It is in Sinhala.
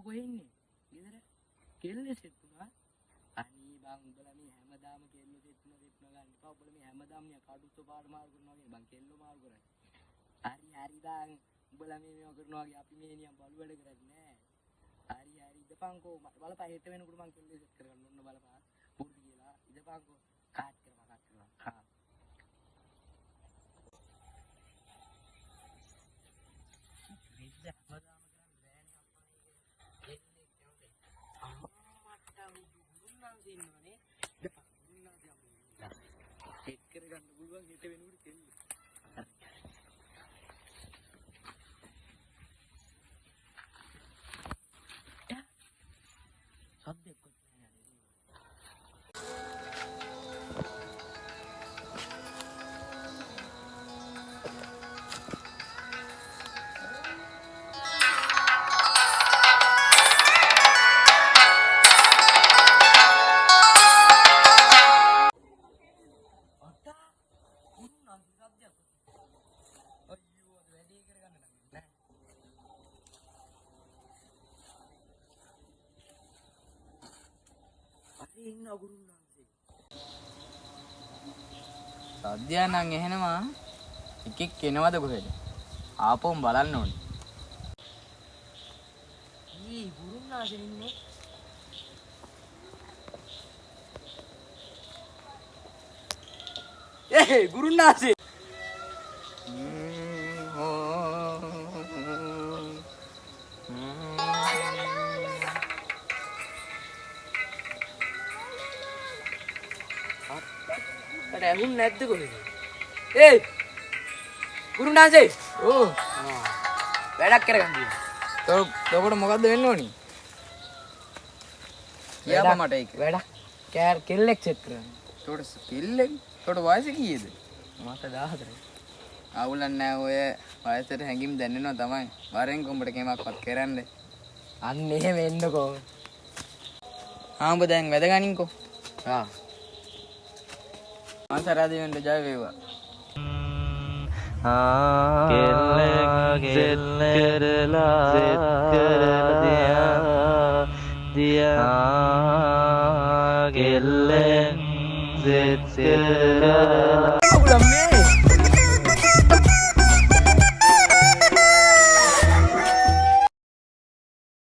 කොහෙ ඉන්නේ? ගෙදර. කෙල්ලේ සෙට් වුණා. අනේ බං උඹලා මේ හැමදාම කෙල්ලෝ සෙට් ගන්න එපා. උඹලා මේ හැමදාම නිය කඩුත්ත පාඩ මාරු කරනවා වගේ බං කෙල්ලෝ මාරු කරන්නේ. හරි බං උඹලා මේවා කරනවා වගේ අපි මේ නියම් බලු වැඩ කරන්නේ නෑ. හරි ඉදපන්කෝ බලපන් හෙට වෙනකොට මං කෙල්ලේ සෙට් කරගන්න ඕන බලපන්. පුරුදු කියලා ඉදපන්කෝ කාට් කරනවා. හා හැමදාම කරන්නේ බෑනේ අප්පා මේක. කෙල්ලෙක් නෝනේ. හෙට් කරගන්න පුළුවන් හෙට වෙනකොට කෙල්ල. සද්දයක් කොච්චර නේද? සද්දයක් නම් එහෙනවා එකෙක් එනවද කොහෙද? ආපොම් බලන්න ඕනේ. ඊ ගුරුනාසේ ඉන්නේ. ගුරුනාසේ. ඇහුන් නැද්ද කොහෙද? ගුරුනාසේ. ඕ වැඩක් කරගන්න දිනවා. තොකොට මොකද්ද වෙන්න ඕනි? කියපන් මට ඒක. වැඩක් කෙල්ලෙක් සෙට් කරන්න. තොට කෙල්ලෙක්? තොට වයස කීයද? මට 14යි. අවුලක් නැහැ ඔය වයසට හැංගීම් දැනෙනවා තමයි. වරෙන් කොඹට කේමක්වත් කරන්න. අන්න එහෙම එන්නකෝ. උඹ දැන් වැද ගනින්කෝ. ආ. අන්තරාදීවෙන්ට ජය වේවා. කෙල්ලෙක් සෙට් කරලා දියා කෙල්ලෙක් සෙට් කරලා